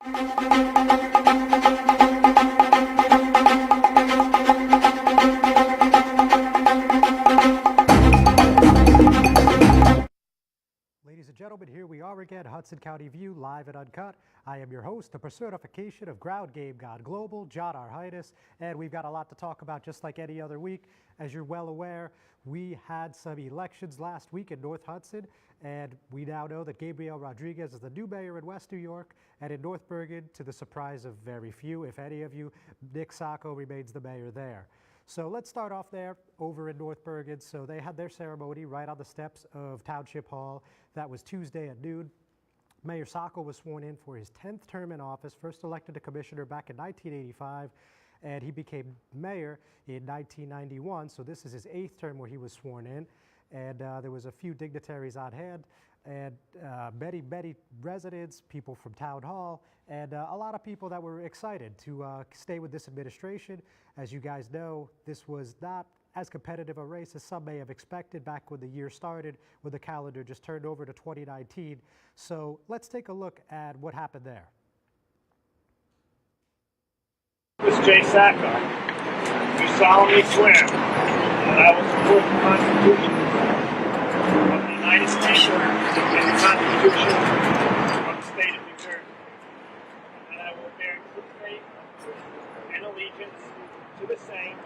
Ladies and gentlemen, here we are again, Hudson County View, live and uncut. I am your host, the personification of Ground Game God Global, John Arhitis, and we've got a lot to talk about just like any other week. As you're well aware, we had some elections last week in North Hudson, and we now know that Gabriel Rodriguez is the new mayor in West New York, and in North Bergen, to the surprise of very few, if any of you, Nick Sacco remains the mayor there. So let's start off there over in North Bergen. So they had their ceremony right on the steps of Township Hall. That was Tuesday at noon. Mayor Sacco was sworn in for his 10th term in office, first elected a commissioner back in 1985, and he became mayor in 1991. So this is his 8th term where he was sworn in, and there was a few dignitaries on hand, and many residents, people from Town Hall, and a lot of people that were excited to stay with this administration. As you guys know, this was not as competitive a race as some may have expected back when the year started, when the calendar just turned over to 2019. So let's take a look at what happened there. This is Jay Sacco. Do solemnly swear that I will support the Constitution of the United States and the Constitution of the State of New Jersey, and that I will bear true faith and allegiance to the same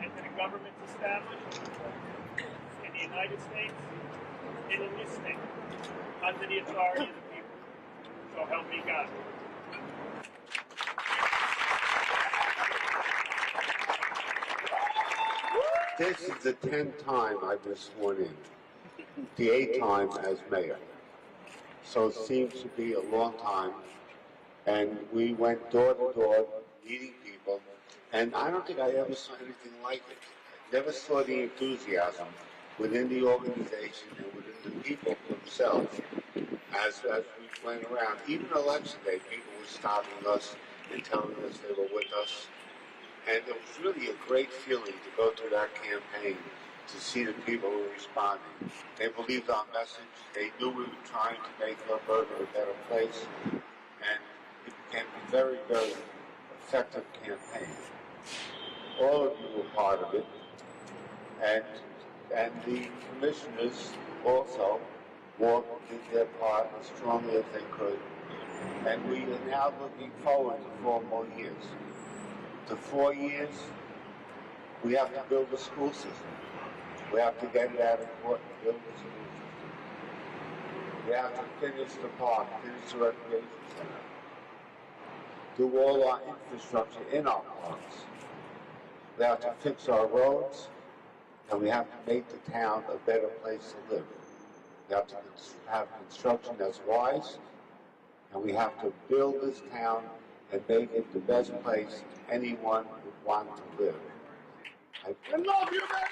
and to the governments established in the United States and in this state under the authority of the people. So help me God. This is the 10th time I've been sworn in, the 8th time as mayor. So it seems to be a long time. And we went door to door, meeting people, and I don't think I ever saw anything like it. Never saw the enthusiasm within the organization and within the people themselves as we went around. Even election day, people were stopping us and telling us they were with us. And it was really a great feeling to go through that campaign, to see the people who were responding. They believed our message. They knew we were trying to make North Bergen a better place. And it became a very, very effective campaign. All of you were part of it. And the commissioners also did their part as strongly as they could. And we are now looking forward to 4 more years. To 4 years, we have to build a school system. We have to get it out of court and build a school system. We have to finish the park, finish the recreation center. Do all our infrastructure in our parks. We have to fix our roads, and we have to make the town a better place to live. We have to have construction that's wise, and we have to build this town and make it the best place anyone would want to live. I love you, man!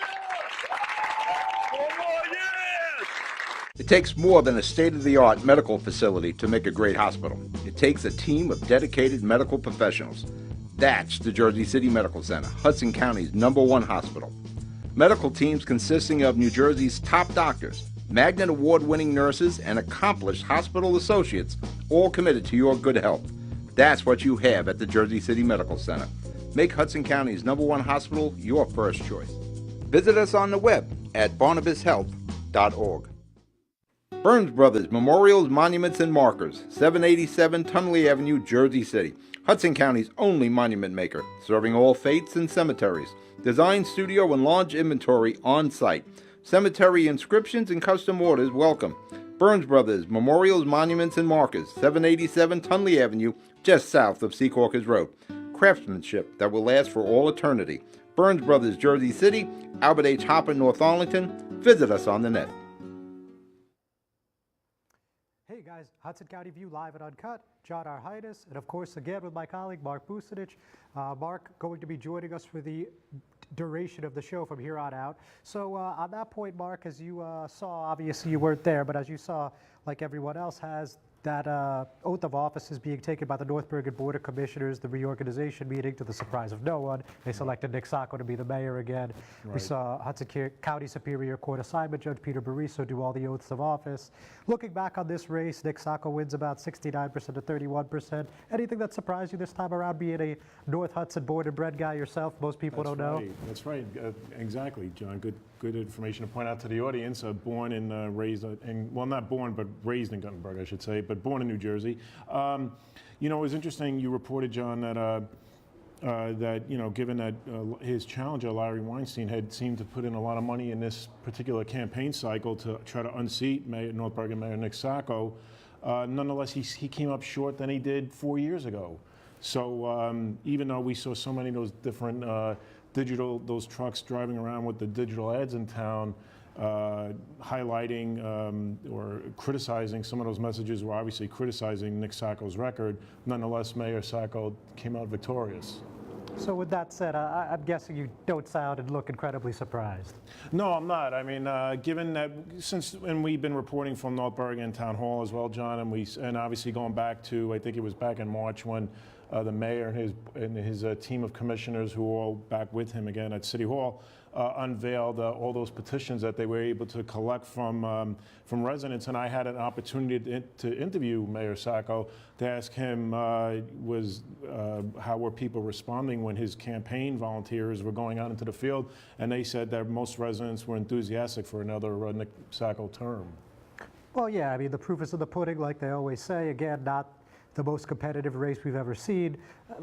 4 more years! It takes more than a state-of-the-art medical facility to make a great hospital. It takes a team of dedicated medical professionals. That's the Jersey City Medical Center, Hudson County's #1 hospital. Medical teams consisting of New Jersey's top doctors, Magnet Award-winning nurses, and accomplished hospital associates, all committed to your good health. That's what you have at the Jersey City Medical Center. Make Hudson County's #1 hospital your first choice. Visit us on the web at barnabashealth.org. Burns Brothers Memorials, Monuments, and Markers, 787 Tunley Avenue, Jersey City. Hudson County's only monument maker, serving all faiths and cemeteries. Design studio and large inventory on site. Cemetery inscriptions and custom orders welcome. Burns Brothers Memorials, Monuments, and Markers, 787 Tunley Avenue, just south of Secaucus Road. Craftsmanship that will last for all eternity. Burns Brothers, Jersey City, Albert H. Hopper, North Arlington. Visit us on the net. Hey guys, Hudson County View live and uncut. John Arhitis, and of course again with my colleague Mark Bucinich. Mark going to be joining us for the duration of the show from here on out. So on that point, Mark, as you saw, obviously you weren't there, but as you saw, like everyone else has, that oath of office is being taken by the North Bergen Board of Commissioners, the reorganization meeting, to the surprise of no one. They selected Nick Sacco to be the mayor again. Right. We saw Hudson County Superior Court assignment Judge Peter Bariso do all the oaths of office. Looking back on this race, Nick Sacco wins about 69% to 31%. Anything that surprised you this time around, being a North Hudson born and bred guy yourself? Most people don't know. That's right. Exactly, John. Good information to point out to the audience. Born and raised, well, not born, but raised in Guttenberg, I should say, but born in New Jersey. You know, it was interesting. You reported, John, that you know, given that his challenger Larry Weinstein had seemed to put in a lot of money in this particular campaign cycle to try to unseat North Bergen Mayor Nick Sacco, nonetheless, he came up short than he did 4 years ago. So even though we saw so many of those different those trucks driving around with the digital ads in town, highlighting or criticizing some of those messages, were obviously criticizing Nick Sacco's record. Nonetheless, Mayor Sacco came out victorious. So with that said, I'm guessing you don't sound and look incredibly surprised. No, I'm not. I mean, given that and we've been reporting from North Bergen Town Hall as well, John, and obviously going back to, I think it was back in March when the mayor and his team of commissioners, who were all back with him again at City Hall, unveiled all those petitions that they were able to collect from residents. And I had an opportunity to interview Mayor Sacco to ask him how were people responding when his campaign volunteers were going out into the field, and they said that most residents were enthusiastic for another Nick Sacco term. Well, yeah, I mean, the proof is in the pudding, like they always say. Again, not the most competitive race we've ever seen.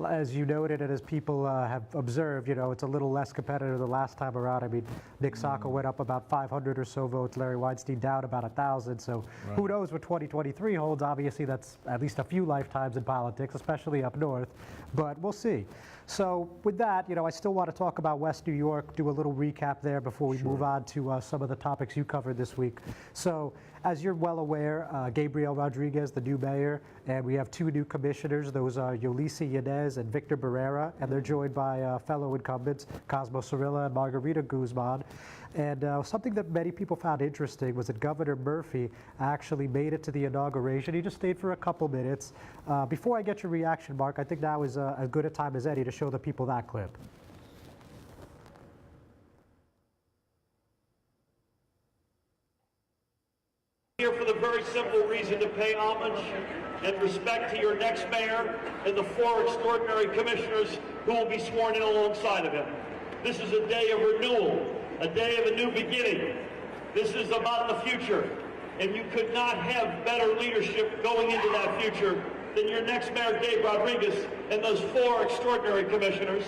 As you noted, and as people have observed, you know, it's a little less competitive the last time around. I mean, Nick Sacco went up about 500 or so votes, Larry Weinstein down about 1,000. So who knows what 2023 holds? Obviously, that's at least a few lifetimes in politics, especially up north, but we'll see. So with that, you know, I still want to talk about West New York, do a little recap there before we move on to some of the topics you covered this week. So as you're well aware, Gabriel Rodriguez, the new mayor, and we have two new commissioners. Those are Yolisi Yanez and Victor Barrera, and they're joined by fellow incumbents, Cosmo Cirilla and Margarita Guzman. And something that many people found interesting was that Governor Murphy actually made it to the inauguration. He just stayed for a couple minutes. Before I get your reaction, Mark, I think now is as good a time as any to show the people that clip. Here for the very simple reason to pay homage and respect to your next mayor and the 4 extraordinary commissioners who will be sworn in alongside of him. This is a day of renewal, a day of a new beginning. This is about the future, and you could not have better leadership going into that future than your next mayor, Gabe Rodriguez, and those 4 extraordinary commissioners.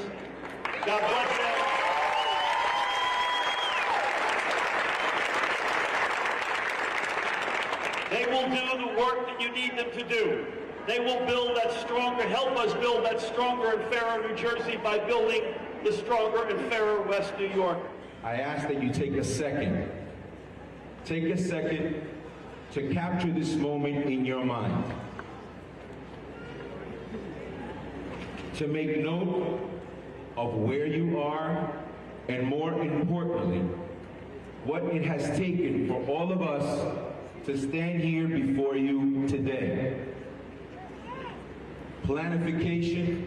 God bless them. They will do the work that you need them to do. They will build that stronger, help us build that stronger and fairer New Jersey by building the stronger and fairer West New York. I ask that you take a second to capture this moment in your mind. To make note of where you are, and more importantly, what it has taken for all of us to stand here before you today. Planification,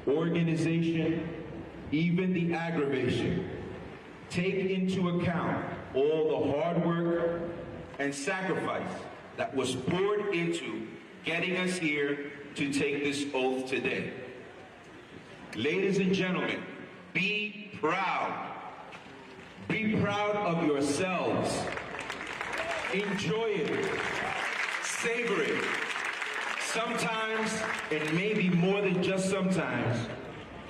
organization, even the aggravation. Take into account all the hard work and sacrifice that was poured into getting us here to take this oath today. Ladies and gentlemen, be proud. Be proud of yourselves. Enjoy it. Savor it. Sometimes, and maybe more than just sometimes,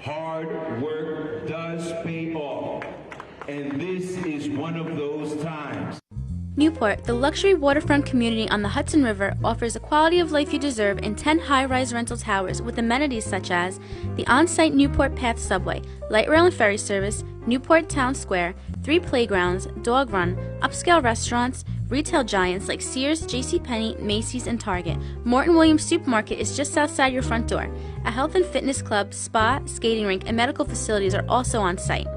hard work does pay off. And this is one of those times. Newport, the luxury waterfront community on the Hudson River, offers a quality of life you deserve in 10 high-rise rental towers with amenities such as the on-site Newport Path subway, light rail and ferry service, Newport Town Square, 3 playgrounds, dog run, upscale restaurants, retail giants like Sears, JCPenney, Macy's, and Target. Morton Williams Supermarket is just outside your front door. A health and fitness club, spa, skating rink, and medical facilities are also on site.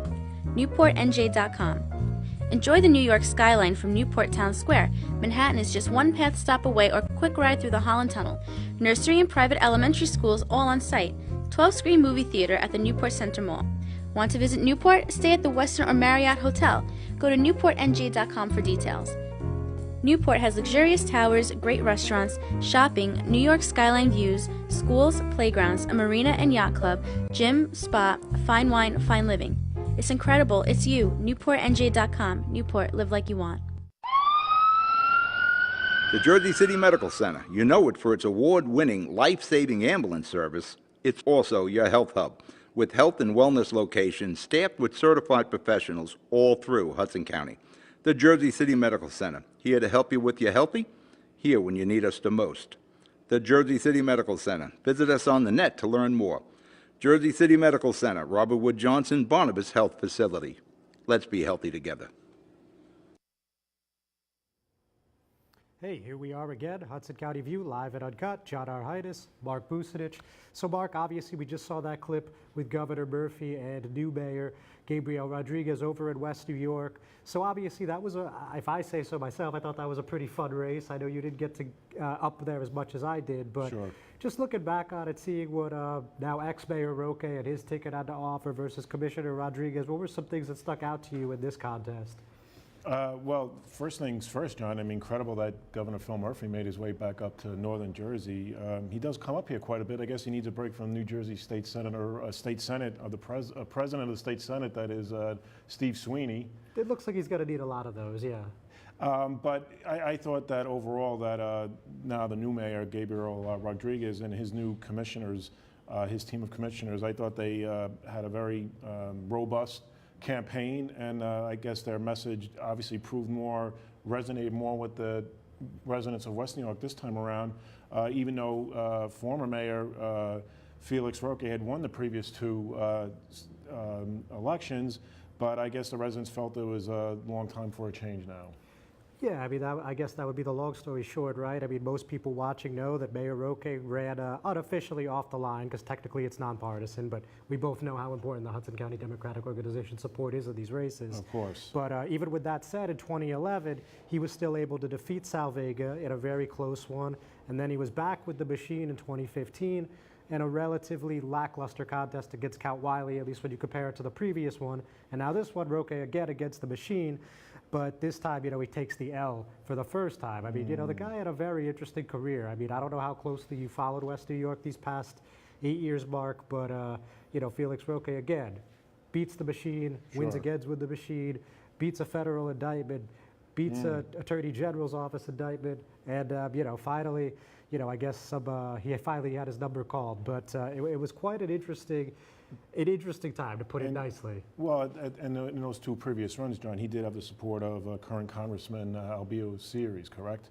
NewportNJ.com. Enjoy the New York skyline from Newport Town Square. Manhattan is just one path stop away or a quick ride through the Holland Tunnel. Nursery and private elementary schools all on site. 12-screen movie theater at the Newport Center Mall. Want to visit Newport? Stay at the Westin or Marriott Hotel. Go to newportnj.com for details. Newport has luxurious towers, great restaurants, shopping, New York skyline views, schools, playgrounds, a marina and yacht club, gym, spa, fine wine, fine living. It's incredible. It's you. newportnj.com. Newport, live like you want. The Jersey City Medical Center. You know it for its award-winning, life-saving ambulance service. It's also your health hub, with health and wellness locations staffed with certified professionals all through Hudson County. The Jersey City Medical Center, here to help you with your healthy, here when you need us the most. The Jersey City Medical Center. Visit us on the net to learn more. Jersey City Medical Center, Robert Wood Johnson, Barnabas Health Facility. Let's be healthy together. Hey, here we are again, Hudson County View, live at Uncut. John Arhitis, Mark Bucinich. So Mark, obviously we just saw that clip with Governor Murphy and new Mayor Gabriel Rodriguez over in West New York. So obviously that was, if I say so myself, I thought that was a pretty fun race. I know you didn't get to up there as much as I did, but Sure. Just looking back on it, seeing what now ex-Mayor Roque and his ticket had to offer versus Commissioner Rodriguez, what were some things that stuck out to you in this contest? Well, first things first, John. I mean, incredible that Governor Phil Murphy made his way back up to northern Jersey. He does come up here quite a bit. I guess he needs a break from New Jersey State Senate or president of the State Senate, that is Steve Sweeney. It looks like he's going to need a lot of those, yeah. But I thought that overall that now the new mayor, Gabriel Rodriguez, and his new commissioners, his team of commissioners, I thought they had a very robust campaign, and I guess their message obviously resonated more with the residents of West New York this time around, even though former Mayor Felix Roque had won the previous two elections, but I guess the residents felt it was a long time for a change now. Yeah, I mean, I guess that would be the long story short, right? I mean, most people watching know that Mayor Roque ran unofficially off the line, because technically it's nonpartisan, but we both know how important the Hudson County Democratic Organization support is in these races. Of course. But even with that said, in 2011, he was still able to defeat Sal Vega in a very close one, and then he was back with the machine in 2015 in a relatively lackluster contest against Count Wiley, at least when you compare it to the previous one. And now this one, Roque again against the machine. But this time, he takes the L for the first time. I mean, the guy had a very interesting career. I mean, I don't know how closely you followed West New York these past 8 years, Mark, but, Felix Roque again beats the machine, wins again with the machine, beats a federal indictment, beats an Attorney General's office indictment, and, finally, I guess he finally had his number called. But it was quite an interesting time, to put it nicely. Well, in those two previous runs, John, he did have the support of current Congressman Albio Series, correct?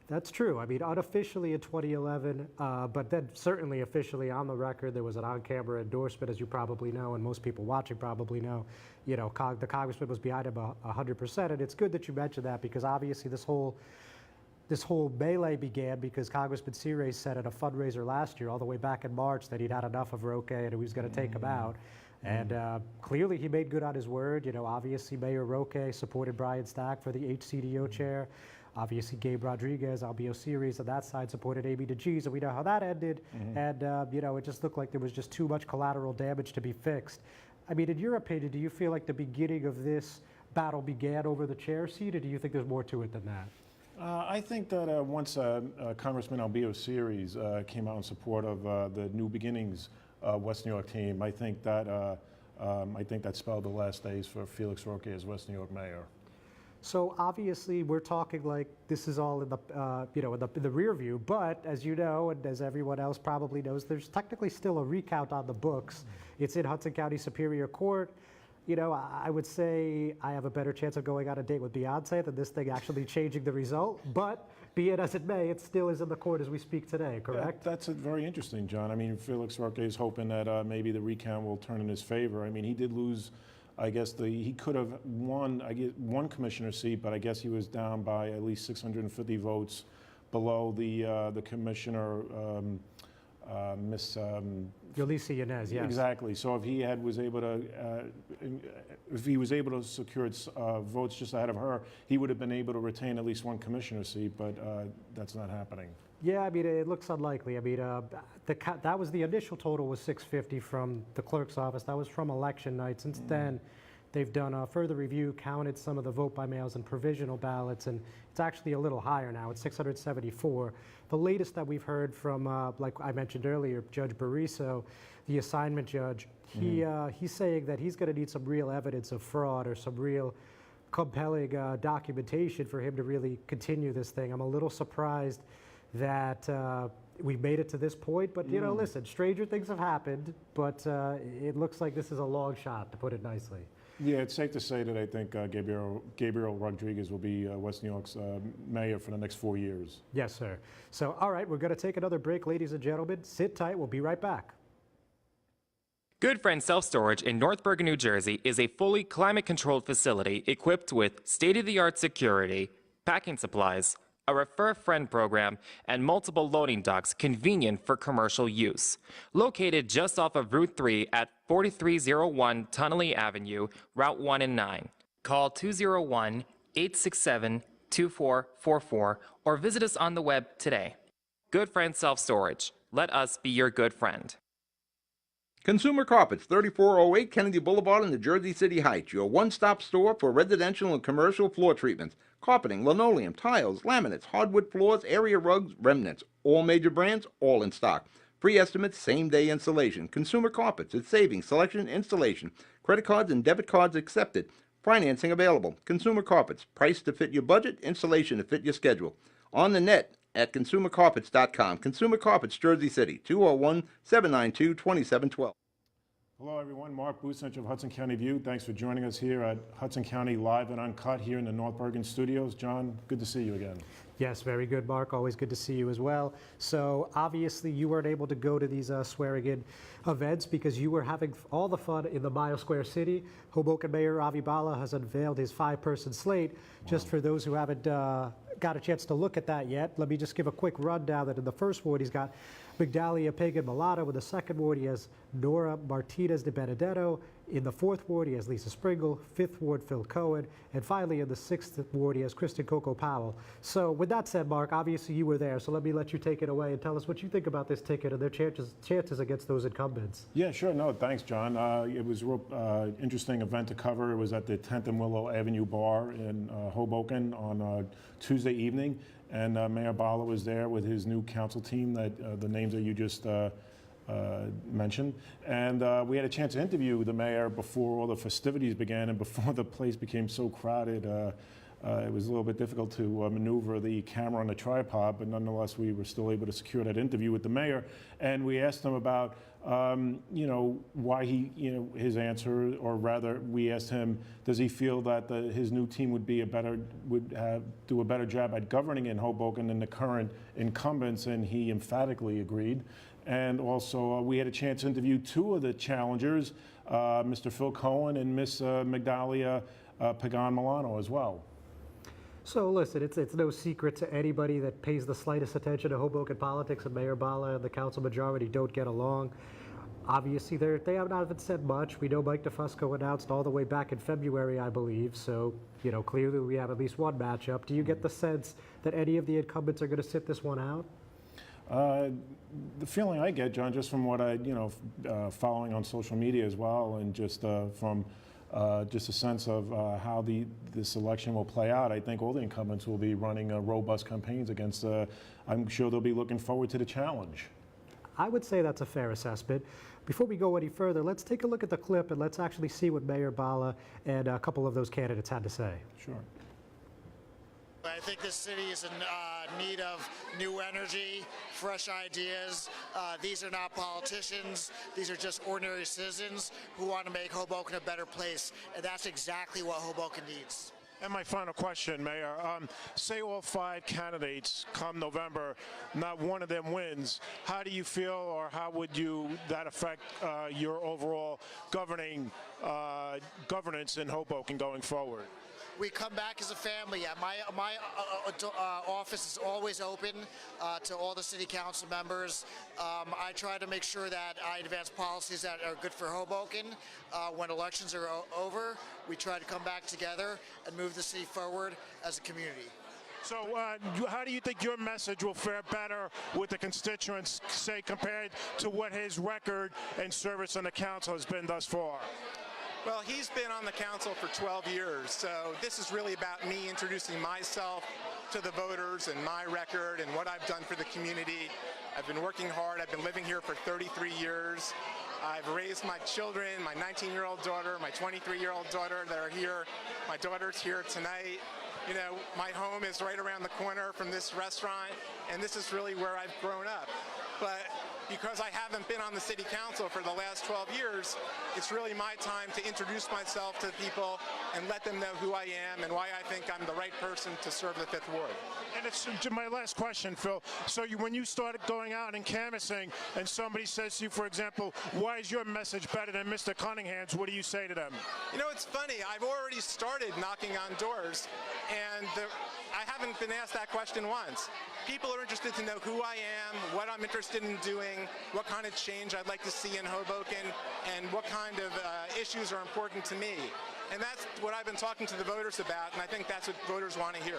That's true. I mean, unofficially in 2011, but then certainly officially on the record, there was an on-camera endorsement, as you probably know, and most people watching probably know. The congressman was behind him 100%, and it's good that you mentioned that, because obviously this whole melee began because Congressman Series said at a fundraiser last year, all the way back in March, that he'd had enough of Roque and he was going to take him out. And clearly he made good on his word. Obviously Mayor Roque supported Brian Stack for the HCDO chair. Obviously Gabe Rodriguez, Albio Series on that side supported Amy DeGise, and we know how that ended. And it just looked like there was just too much collateral damage to be fixed. I mean, in your opinion, do you feel like the beginning of this battle began over the chair seat, or do you think there's more to it than that? I think that once Congressman Albio Series came out in support of the New Beginnings West New York team, I think that spelled the last days for Felix Roque as West New York mayor. So obviously we're talking like this is all in the in the rear view, but as you know, and as everyone else probably knows, there's technically still a recount on the books. It's in Hudson County Superior Court. I would say I have a better chance of going on a date with Beyonce than this thing actually changing the result. But be it as it may, it still is in the court as we speak today, correct? That's very interesting, John. I mean, Felix Roque is hoping that maybe the recount will turn in his favor. I mean, he did lose, I guess he could have won, one commissioner seat, but I guess he was down by at least 650 votes below the commissioner Miss Yulisa Yanez, yes. Exactly. So if he was able to secure votes just ahead of her, he would have been able to retain at least one commissioner seat. But that's not happening. Yeah, I mean, it looks unlikely. I mean, that was the initial total was 650 from the clerk's office. That was from election night. Since then, they've done a further review, counted some of the vote by mails and provisional ballots, and it's actually a little higher now. It's 674. The latest that we've heard from, like I mentioned earlier, Judge Bariso, the assignment judge, he's saying that he's going to need some real evidence of fraud or some real compelling documentation for him to really continue this thing. I'm a little surprised that we've made it to this point, but you know, listen, stranger things have happened, but it looks like this is a long shot, to put it nicely. Yeah, it's safe to say that I think Gabriel Rodriguez will be West New York's mayor for the next 4 years. Yes, sir. So, all right, we're going to take another break, ladies and gentlemen. Sit tight. We'll be right back. Good Friend Self-Storage in North Bergen, New Jersey is a fully climate-controlled facility equipped with state-of-the-art security, packing supplies, a Refer Friend program, and multiple loading docks convenient for commercial use. Located just off of Route 3 at 4301 Tunnelly Avenue, Route 1 and 9. Call 201-867-2444 or visit us on the web today. Good Friend Self-Storage. Let us be your good friend. Consumer Carpets, 3408 Kennedy Boulevard in the Jersey City Heights, your one-stop store for residential and commercial floor treatments, carpeting, linoleum, tiles, laminates, hardwood floors, area rugs, remnants, all major brands, all in stock. Free estimates, same-day installation. Consumer Carpets, it's savings, selection, installation. Credit cards and debit cards accepted. Financing available. Consumer Carpets, price to fit your budget, installation to fit your schedule. On the net at consumercarpets.com. Consumer Carpets, Jersey City, 201-792-2712. Hello, everyone. Mark Bucent of Hudson County View. Thanks for joining us here at Hudson County Live and Uncut here in the North Bergen studios. John, good to see you again. Yes, very good, Mark. Always good to see you as well. So obviously you weren't able to go to these swearing-in events because you were having all the fun in the Mile Square City. Hoboken Mayor Bhalla has unveiled his 5-person slate. Wow. Just for those who haven't got a chance to look at that yet, let me just give a quick rundown that in the first ward he's got Migdalia Pagan Mulatto. In the second ward he has Nora Martinez de Benedetto. In the fourth ward he has Lisa Springle. Fifth ward Phil Cohen. And finally in the sixth ward he has Kristen Coco Powell. So with that said, Mark, obviously you were there, so let me let you take it away and tell us what you think about this ticket and their chances against those incumbents. Yeah, sure. No, thanks, John. It was a real interesting event to cover. It was at the 10th and Willow Avenue Bar in Hoboken on Tuesday evening. And Mayor Bhalla was there with his new council team, that the names that you just mentioned. And we had a chance to interview the mayor before all the festivities began and before the place became so crowded. It was a little bit difficult to maneuver the camera on the tripod, but nonetheless, we were still able to secure that interview with the mayor. And we asked him about, you know, why he, you know, his answer, or rather, we asked him, does he feel that his new team would do a better job at governing in Hoboken than the current incumbents? And he emphatically agreed. And also, we had a chance to interview two of the challengers, Mr. Phil Cohen and Miss Migdalia Pagan Milano as well. So listen, it's no secret to anybody that pays the slightest attention to Hoboken politics and Mayor Bhalla and the council majority don't get along. Obviously, they have not said much. We know Mike DeFusco announced all the way back in February, I believe. So, you know, clearly we have at least one matchup. Do you get the sense that any of the incumbents are going to sit this one out? The feeling I get, John, just from what I, you know, following on social media as well, and just from just a sense of how this election will play out, I think all the incumbents will be running robust campaigns against, I'm sure they'll be looking forward to the challenge. I would say that's a fair assessment. Before we go any further, let's take a look at the clip and let's actually see what Mayor Bhalla and a couple of those candidates had to say. Sure. I think this city is in need of new energy, fresh ideas. These are not politicians. These are just ordinary citizens who want to make Hoboken a better place. And that's exactly what Hoboken needs. And my final question, Mayor, say all 5 candidates come November, not one of them wins. How do you feel, or how would that affect your overall governance in Hoboken going forward? we come back as a family. My office is always open to all the city council members. I try to make sure that I advance policies that are good for Hoboken. When elections are over, we try to come back together and move the city forward as a community. So how do you think your message will fare better with the constituents, say, compared to what his record and service on the council has been thus far? Well, he's been on the council for 12 years, so this is really about me introducing myself to the voters and my record and what I've done for the community. I've been working hard. I've been living here for 33 years. I've raised my children, my 19-year-old daughter, my 23-year-old daughter that are here. My daughter's here tonight. You know, my home is right around the corner from this restaurant, and this is really where I've grown up. But because I haven't been on the city council for the last 12 years, it's really my time to introduce myself to people and let them know who I am and why I think I'm the right person to serve the 5th Ward. And it's my last question, Phil. So when you started going out and canvassing and somebody says to you, for example, why is your message better than Mr. Cunningham's, what do you say to them? You know, it's funny. I've already started knocking on doors, and I haven't been asked that question once. People are interested to know who I am, what I'm interested in doing, what kind of change I'd like to see in Hoboken, and what kind of issues are important to me. And that's what I've been talking to the voters about, and I think that's what voters want to hear.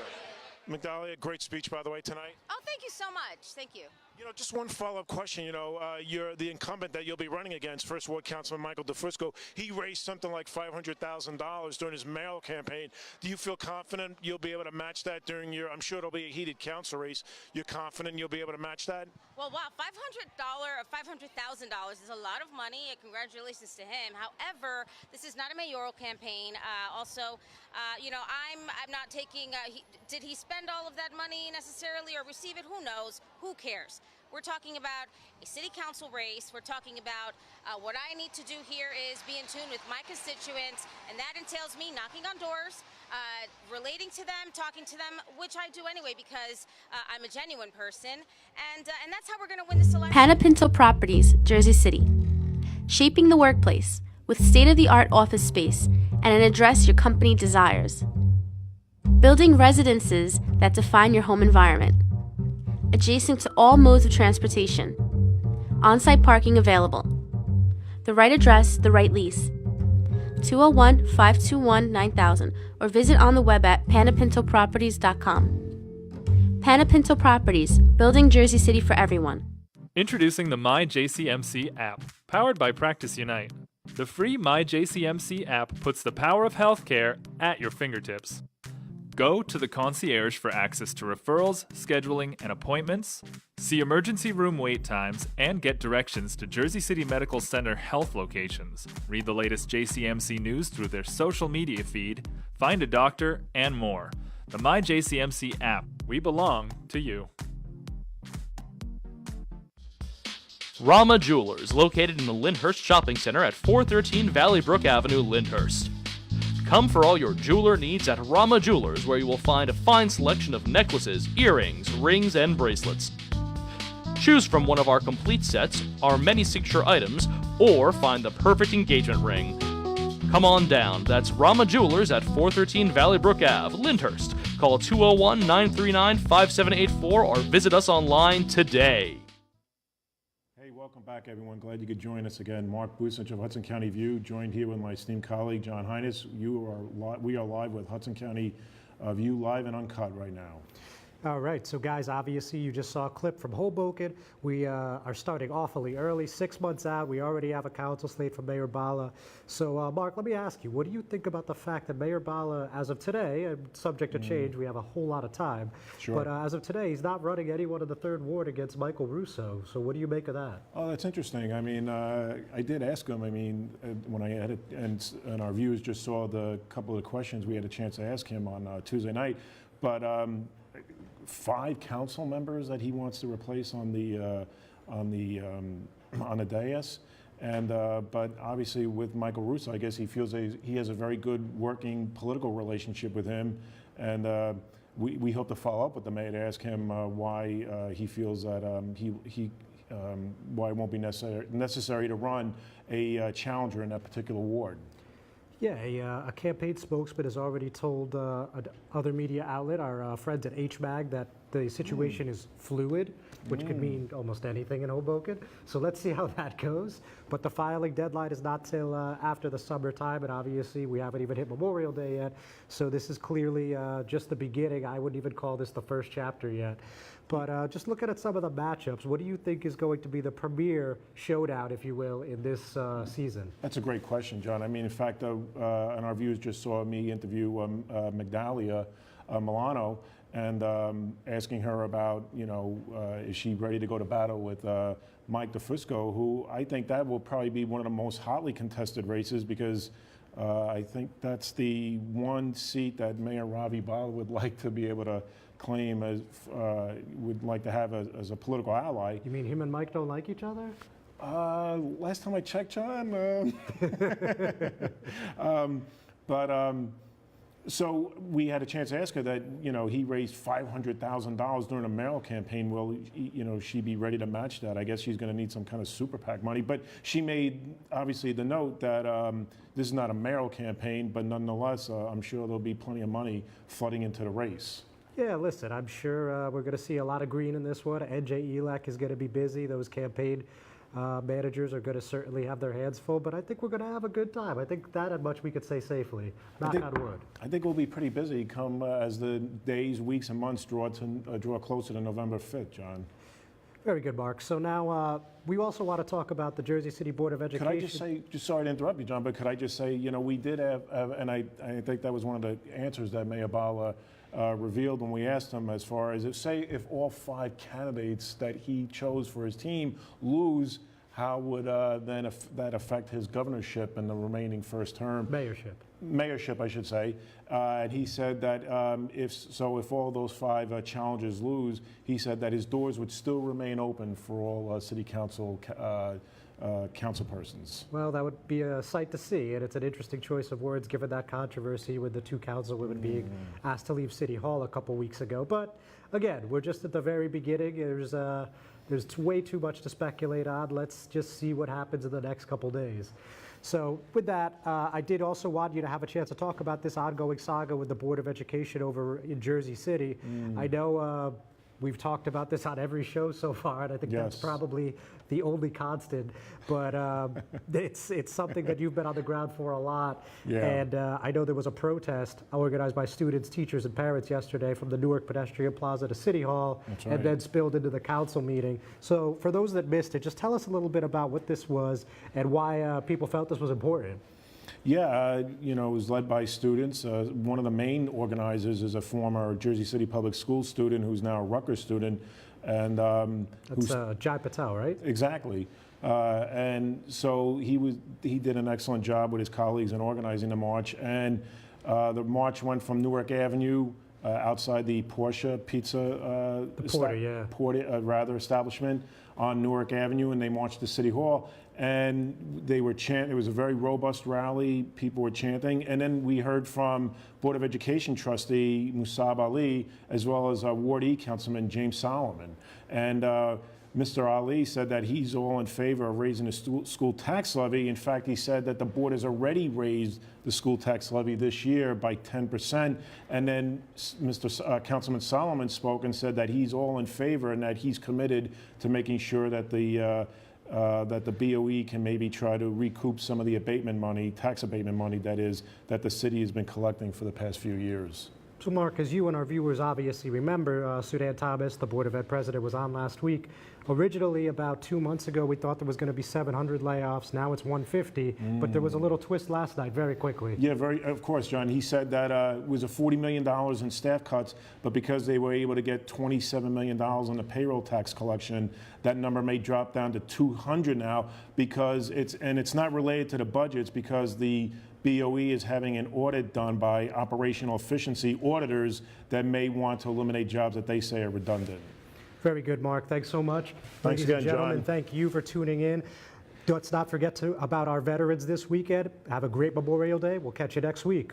Migdalia, great speech, by the way, tonight. Oh, thank you so much. Thank you. You know, just one follow-up question. You know, you're the incumbent that you'll be running against, First Ward Councilman Michael DeFrisco. He raised something like $500,000 during his mayoral campaign. Do you feel confident you'll be able to match that during your, I'm sure it'll be a heated council race. You're confident you'll be able to match that? Well, wow, $500,000 is a lot of money. Congratulations to him. However, this is not a mayoral campaign. You know, I'm not taking, did he spend all of that money necessarily or receive it? Who knows? Who cares? We're talking about a city council race. We're talking about what I need to do here is be in tune with my constituents, and that entails me knocking on doors, relating to them, talking to them, which I do anyway because I'm a genuine person, and that's how we're going to win this election. Panapinto Properties, Jersey City. Shaping the workplace with state-of-the-art office space and an address your company desires. Building residences that define your home environment. Adjacent to all modes of transportation. On-site parking available. The right address, the right lease. 201-521-9000 or visit on the web at panapintoproperties.com. Panapinto Properties, building Jersey City for everyone. Introducing the MyJCMC app, powered by Practice Unite. The free MyJCMC app puts the power of healthcare at your fingertips. Go to the concierge for access to referrals, scheduling, and appointments, see emergency room wait times, and get directions to Jersey City Medical Center health locations. Read the latest JCMC news through their social media feed, find a doctor, and more. The MyJCMC app. We belong to you. Rama Jewelers, located in the Lyndhurst Shopping Center at 413 Valley Brook Avenue, Lyndhurst. Come for all your jeweler needs at Rama Jewelers, where you will find a fine selection of necklaces, earrings, rings, and bracelets. Choose from one of our complete sets, our many signature items, or find the perfect engagement ring. Come on down. That's Rama Jewelers at 413 Valley Brook Ave, Lyndhurst. Call 201-939-5784 or visit us online today. Welcome back, everyone. Glad you could join us again. Mark Busich of Hudson County View, joined here with my esteemed colleague, John Hines. We are live with Hudson County View live and uncut right now. All right, so guys, obviously you just saw a clip from Hoboken. We are starting awfully early, 6 months out. We already have a council slate for Mayor Bhalla. So Mark, let me ask you, what do you think about the fact that Mayor Bhalla, as of today, and subject to change, we have a whole lot of time, but as of today, he's not running anyone in the 3rd Ward against Michael Russo. So what do you make of that? Oh, that's interesting. I mean, I did ask him, I mean, when I had it, and our viewers just saw the couple of questions we had a chance to ask him on Tuesday night, but 5 council members that he wants to replace on the dais, and but obviously with Michael Russo, I guess he feels he has a very good working political relationship with him, and we hope to follow up with the mayor to ask him why he feels that why it won't be necessary to run a challenger in that particular ward. Yeah, a campaign spokesman has already told another media outlet, our friends at HMAG, that the situation is fluid, which could mean almost anything in Hoboken. So let's see how that goes. But the filing deadline is not till after the summertime, and obviously we haven't even hit Memorial Day yet. So this is clearly just the beginning. I wouldn't even call this the first chapter yet. But just looking at some of the matchups, what do you think is going to be the premier showdown, if you will, in this season? That's a great question, John. I mean, in fact, and our viewers just saw me interview Magdalia Milano, and asking her about, is she ready to go to battle with Mike DeFusco, who I think that will probably be one of the most hotly contested races, because I think that's the one seat that Mayor Bhalla would like to be able to claim as, would like to have as a political ally. You mean him and Mike don't like each other? Last time I checked, John. So we had a chance to ask her that, he raised $500,000 during a mayoral campaign. Will, she be ready to match that? I guess she's going to need some kind of super PAC money. But she made, obviously, the note that this is not a mayoral campaign, but nonetheless, I'm sure there'll be plenty of money flooding into the race. Yeah, listen, I'm sure we're going to see a lot of green in this one. NJ Elak is going to be busy. Those campaign managers are going to certainly have their hands full, but I think we're going to have a good time. I think that much we could say safely. Knock on wood. I think we'll be pretty busy come as the days, weeks, and months draw closer to November 5th, John. Very good, Mark. So now we also want to talk about the Jersey City Board of Education. Could I just say, just sorry to interrupt you, John, but could I just say, we did have, and I think that was one of the answers that Mayor Bhalla revealed when we asked him, as far as if all 5 candidates that he chose for his team lose, how would then that affect his governorship in the remaining first term? Mayorship, I should say. And he said that if all those 5 challengers lose, he said that his doors would still remain open for all city council council persons. Well, that would be a sight to see, and it's an interesting choice of words given that controversy with the 2 councilwomen being asked to leave City Hall a couple weeks ago. But again, we're just at the very beginning. There's way too much to speculate on. Let's just see what happens in the next couple days. So with that, I did also want you to have a chance to talk about this ongoing saga with the Board of Education over in Jersey City. I know we've talked about this on every show so far, and I think that's probably the only constant. But it's something that you've been on the ground for a lot. Yeah. And I know there was a protest organized by students, teachers, and parents yesterday from the Newark Pedestrian Plaza to City Hall, and then spilled into the council meeting. So for those that missed it, just tell us a little bit about what this was and why people felt this was important. Yeah, it was led by students. One of the main organizers is a former Jersey City Public School student who's now a Rutgers student. And that's Jai Patel, right? Exactly. And so he did an excellent job with his colleagues in organizing the march. And the march went from Newark Avenue outside the Porsche Pizza establishment on Newark Avenue, and they marched to City Hall. And they were chanting. It was a very robust rally. People were chanting. And then we heard from Board of Education trustee Musab Ali, as well as Ward E Councilman James Solomon. And Mr. Ali said that he's all in favor of raising the school tax levy. In fact, he said that the board has already raised the school tax levy this year by 10%. And then Councilman Solomon spoke and said that he's all in favor and that he's committed to making sure that the BOE can maybe try to recoup some of the abatement money, tax abatement money that the city has been collecting for the past few years. So Mark, as you and our viewers obviously remember, Sudan Thomas, the Board of Ed president, was on last week. Originally, about 2 months ago, we thought there was going to be 700 layoffs. Now it's 150, but there was a little twist last night, very quickly. Yeah, of course, John. He said that it was a $40 million in staff cuts, but because they were able to get $27 million on the payroll tax collection, that number may drop down to 200 now, because it's not related to the budgets, because the BOE is having an audit done by operational efficiency auditors that may want to eliminate jobs that they say are redundant. Very good, Mark. Thanks so much. Thanks Ladies again, and gentlemen, John. thank you for tuning in. Let's not forget about our veterans this weekend. Have a great Memorial Day. We'll catch you next week.